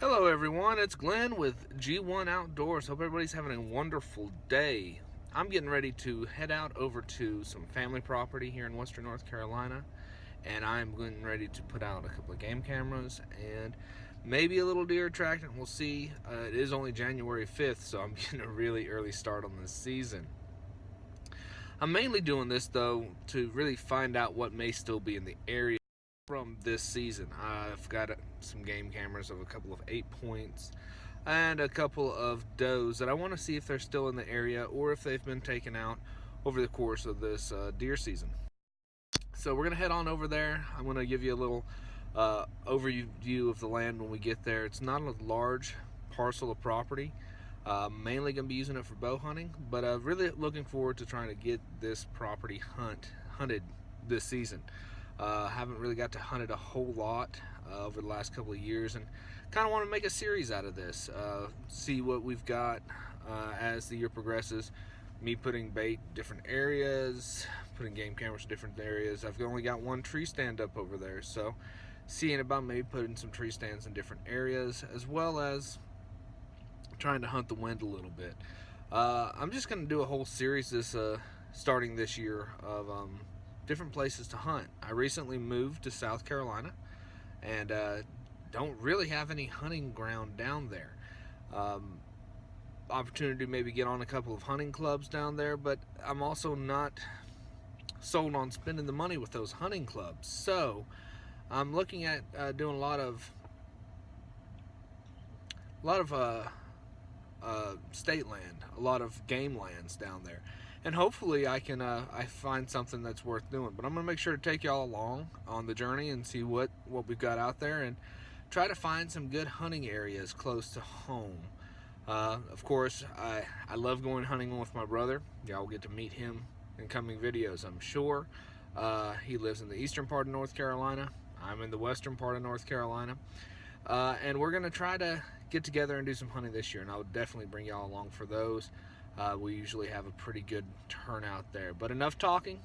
Hello everyone, it's Glenn with G1 Outdoors. Hope everybody's having a wonderful day. I'm getting ready to head out over to some family property here in western North Carolina, and I'm getting ready to put out a couple of game cameras and maybe a little deer track, and we'll see. It is only January 5th, so I'm getting a really early start on this season. I'm mainly doing this though to really find out what may still be in the area from this season. I've got some game cameras of a couple of 8-points and a couple of does that I want to see if they're still in the area or if they've been taken out over the course of this deer season. So we're going to head on over there. I'm going to give you a little overview of the land when we get there. It's not a large parcel of property. Mainly going to be using it for bow hunting, but really looking forward to trying to get this property hunted this season. Haven't really got to hunt it a whole lot over the last couple of years, and kind of want to make a series out of this. See what we've got as the year progresses. Me putting bait different areas, putting game cameras in different areas. I've only got one tree stand up over there, so seeing about maybe putting some tree stands in different areas, as well as trying to hunt the wind a little bit. I'm just going to do a whole series starting this year of different places to hunt. I recently moved to South Carolina and don't really have any hunting ground down there. Opportunity to maybe get on a couple of hunting clubs down there, but I'm also not sold on spending the money with those hunting clubs. So I'm looking at doing a lot of state land, a lot of game lands down there, and hopefully I find something that's worth doing. But I'm gonna make sure to take y'all along on the journey and see what we've got out there, and try to find some good hunting areas close to home. Of course, I love going hunting with my brother. Y'all will get to meet him in coming videos, I'm sure. He lives in the eastern part of North Carolina. I'm in the western part of North Carolina. And we're going to try to get together and do some hunting this year, and I would definitely bring y'all along for those. We usually have a pretty good turnout there. But enough talking.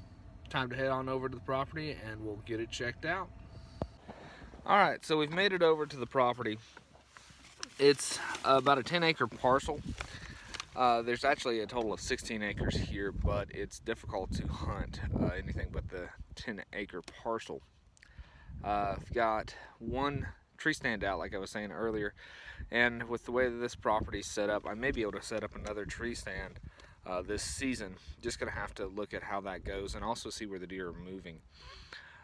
Time to head on over to the property and we'll get it checked out. Alright, so we've made it over to the property. It's about a 10-acre parcel. There's actually a total of 16 acres here, but it's difficult to hunt anything but the 10-acre parcel. I've got one tree stand out, like I was saying earlier, and with the way that this property is set up, I may be able to set up another tree stand this season. Just gonna have to look at how that goes and also see where the deer are moving.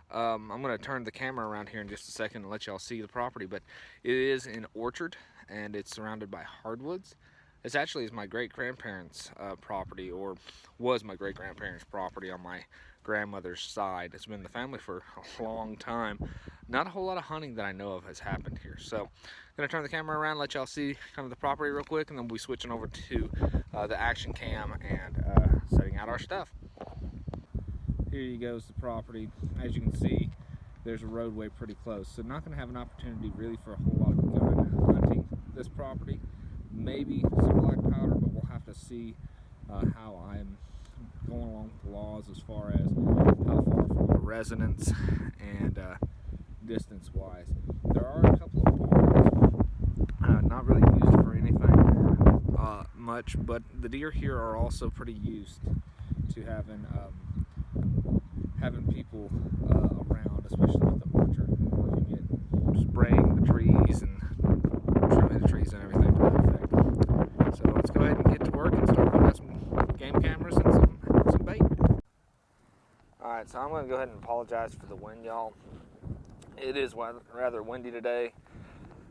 I'm gonna turn the camera around here in just a second and let y'all see the property, but it is an orchard and it's surrounded by hardwoods. This actually is my great-grandparents' property, or was my great-grandparents' property on my grandmother's side. It's been in the family for a long time. Not a whole lot of hunting that I know of has happened here. So I'm gonna turn the camera around, let y'all see kind of the property real quick, and then we'll be switching over to the action cam and setting out our stuff. Here goes the property. As you can see, there's a roadway pretty close. So not gonna have an opportunity really for a whole lot of gun hunting this property. Maybe some black powder, but we'll have to see how I'm going along with the laws as far as how far from the residence and distance-wise. There are a couple of barns, not really used for anything much, but the deer here are also pretty used to having people around, especially with the orchard, working it, spraying the trees and trimming the trees and everything to that effect. So let's go ahead and get to work and start putting out some game cameras and some bait. Alright, so I'm going to go ahead and apologize for the wind, y'all. It is rather windy today.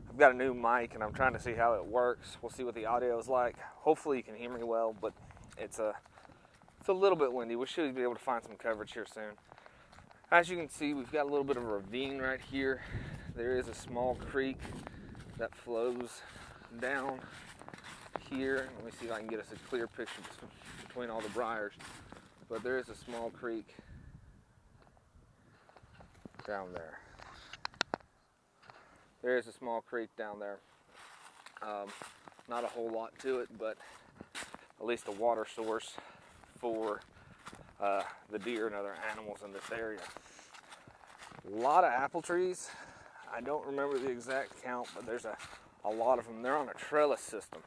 I've got a new mic and I'm trying to see how it works. We'll see what the audio is like. Hopefully you can hear me well, but it's a little bit windy. We should be able to find some coverage here soon. As you can see, we've got a little bit of a ravine right here. There is a small creek that flows down here. Let me see if I can get us a clear picture between all the briars. But there is a small creek down there. There is a small creek down there. Not a whole lot to it, but at least a water source for the deer and other animals in this area. A lot of apple trees. I don't remember the exact count, but there's a a lot of them. They're on a trellis system,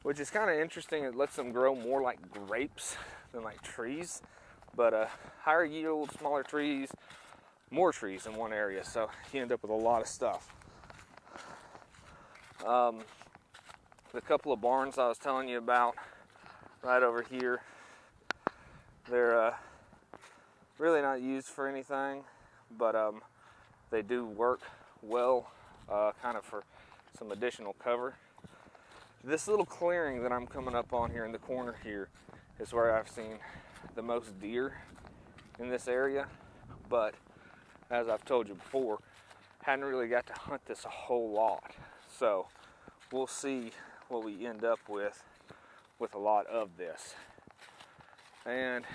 which is kind of interesting. It lets them grow more like grapes than like trees, but higher yield, smaller trees, more trees in one area, so you end up with a lot of stuff. The couple of barns I was telling you about right over here, they're really not used for anything, but they do work well, kind of for some additional cover. This little clearing that I'm coming up on here in the corner here is where I've seen the most deer in this area, but as I've told you before, hadn't really got to hunt this a whole lot. So we'll see what we end up with a lot of this. And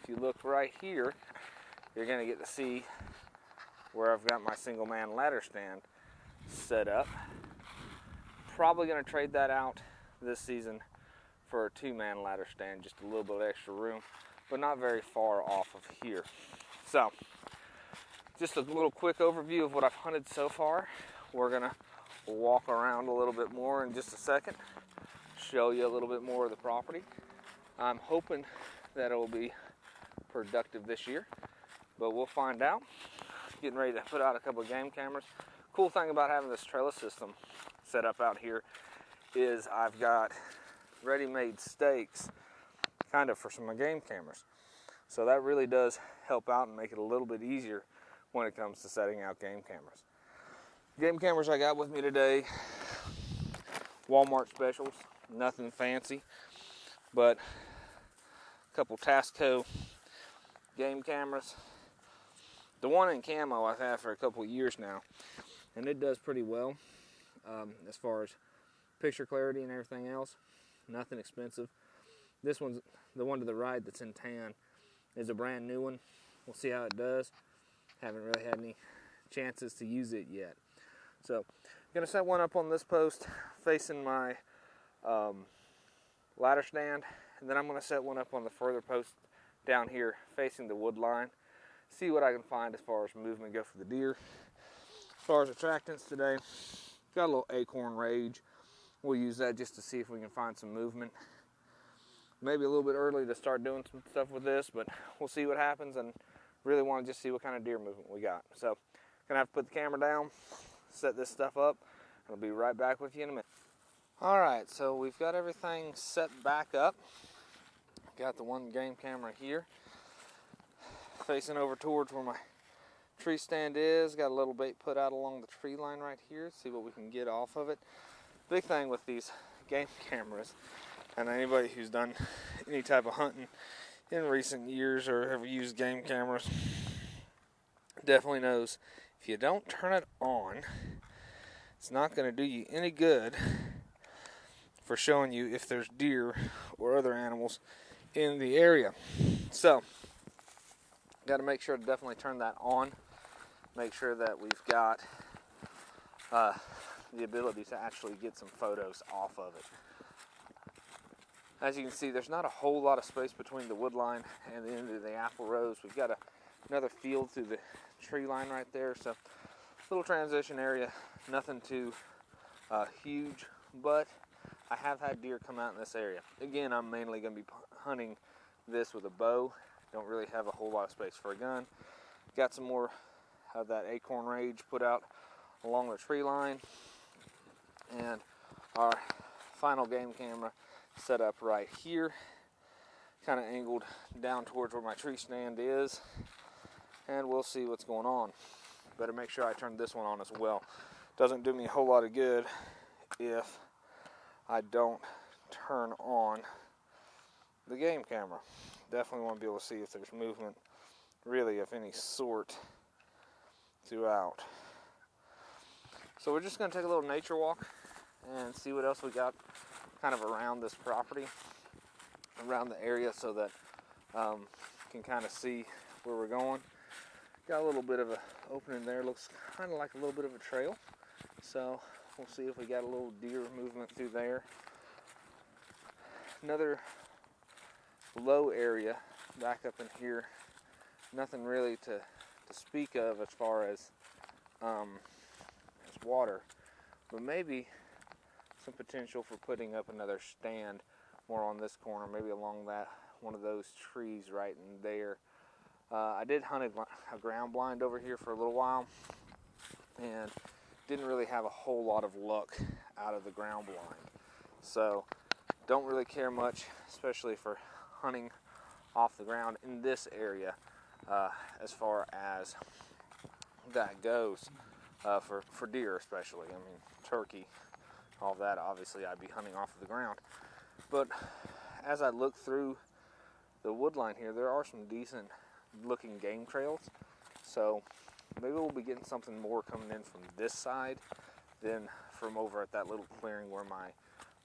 if you look right here, you're gonna get to see where I've got my single man ladder stand set up. Probably gonna trade that out this season for a 2-man ladder stand, just a little bit of extra room, but not very far off of here. So just a little quick overview of what I've hunted so far. We're gonna walk around a little bit more in just a second, show you a little bit more of the property. I'm hoping that it will be productive this year, but we'll find out. Getting ready to put out a couple of game cameras. Cool thing about having this trellis system set up out here is I've got ready-made stakes kind of for some of my game cameras. So that really does help out and make it a little bit easier when it comes to setting out game cameras. Game cameras I got with me today, Walmart specials, nothing fancy, but a couple Tasco game cameras. The one in camo I've had for a couple of years now, and it does pretty well as far as picture clarity and everything else. Nothing expensive. This one's the one to the right that's in tan is a brand new one. We'll see how it does. Haven't really had any chances to use it yet. So I'm gonna set one up on this post facing my ladder stand, and then I'm gonna set one up on the further post down here facing the wood line. See what I can find as far as movement go for the deer. As far as attractants today, got a little acorn rage. We'll use that just to see if we can find some movement. Maybe a little bit early to start doing some stuff with this, but we'll see what happens, and really want to just see what kind of deer movement we got. So gonna have to put the camera down, set this stuff up, and I'll be right back with you in a minute. All right, so we've got everything set back up. Got the one game camera here, facing over towards where my tree stand is. Got a little bait put out along the tree line right here. See what we can get off of it. Big thing with these game cameras, and anybody who's done any type of hunting in recent years or ever used game cameras definitely knows if you don't turn it on, it's not going to do you any good for showing you if there's deer or other animals in the area. So got to make sure to definitely turn that on. Make sure that we've got the ability to actually get some photos off of it. As you can see, there's not a whole lot of space between the wood line and the end of the apple rows. We've got another field through the tree line right there, so little transition area, nothing too huge, but I have had deer come out in this area. Again, I'm mainly going to be hunting this with a bow. Don't really have a whole lot of space for a gun. Got some more of that acorn rage put out along the tree line, and our final game camera set up right here, kind of angled down towards where my tree stand is, and we'll see what's going on. Better make sure I turn this one on as well. Doesn't do me a whole lot of good if I don't turn on the game camera. Definitely want to be able to see if there's movement really of any sort throughout. So we're just going to take a little nature walk and see what else we got kind of around this property, around the area, so that can kind of see where we're going. Got a little bit of an opening there, looks kind of like a little bit of a trail, so we'll see if we got a little deer movement through there. Another low area back up in here, nothing really to speak of as far as water. but maybe some potential for putting up another stand more on this corner, maybe along that one of those trees right in there. I did hunt a ground blind over here for a little while and didn't really have a whole lot of luck out of the ground blind. So don't really care much, especially for hunting off the ground in this area as far as that goes, for deer especially. I mean, turkey, all that, obviously I'd be hunting off of the ground. But as I look through the wood line here, there are some decent looking game trails. So maybe we'll be getting something more coming in from this side than from over at that little clearing where my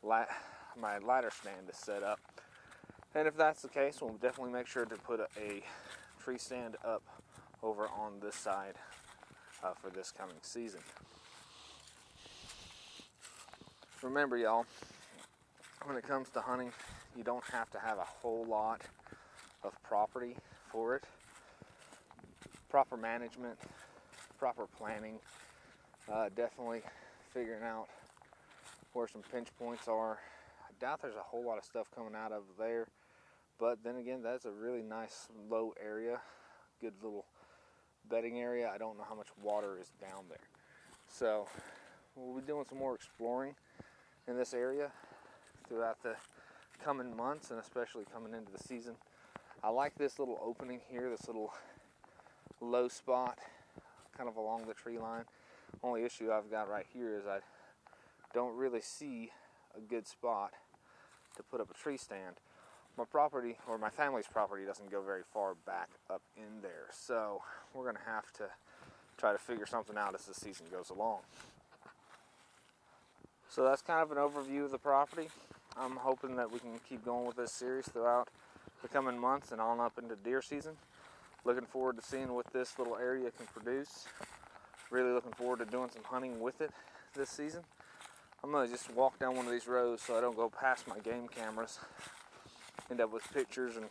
ladder stand is set up. And if that's the case, we'll definitely make sure to put a tree stand up over on this side for this coming season. Remember, y'all, when it comes to hunting, you don't have to have a whole lot of property for it. Proper management, proper planning, definitely figuring out where some pinch points are. I doubt there's a whole lot of stuff coming out of there, but then again, that's a really nice low area, good little bedding area. I don't know how much water is down there. So we'll be doing some more exploring in this area throughout the coming months, and especially coming into the season. I like this little opening here, this little low spot kind of along the tree line. Only issue I've got right here is I don't really see a good spot to put up a tree stand. My property, or my family's property, doesn't go very far back up in there, so we're gonna have to try to figure something out as the season goes along. So that's kind of an overview of the property. I'm hoping that we can keep going with this series throughout the coming months and on up into deer season. Looking forward to seeing what this little area can produce. Really looking forward to doing some hunting with it this season. I'm gonna just walk down one of these rows so I don't go past my game cameras. End up with pictures and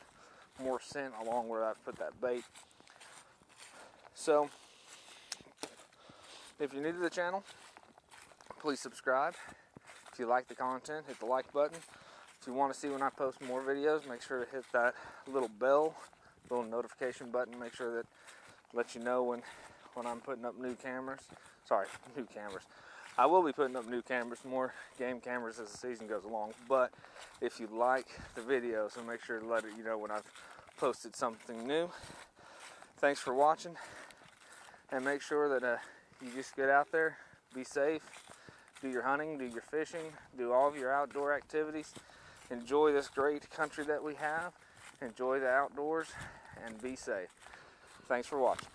more scent along where I put that bait. So, if you're new to the channel, please subscribe. If you like the content, hit the like button. If you want to see when I post more videos, make sure to hit that little bell, little notification button. Make sure that lets you know when I'm putting up new cameras. Sorry, new cameras. I will be putting up new cameras, more game cameras as the season goes along. But if you like the video, so make sure to let you know when I've posted something new. Thanks for watching, and make sure that you just get out there, be safe, do your hunting, do your fishing, do all of your outdoor activities. Enjoy this great country that we have. Enjoy the outdoors and be safe. Thanks for watching.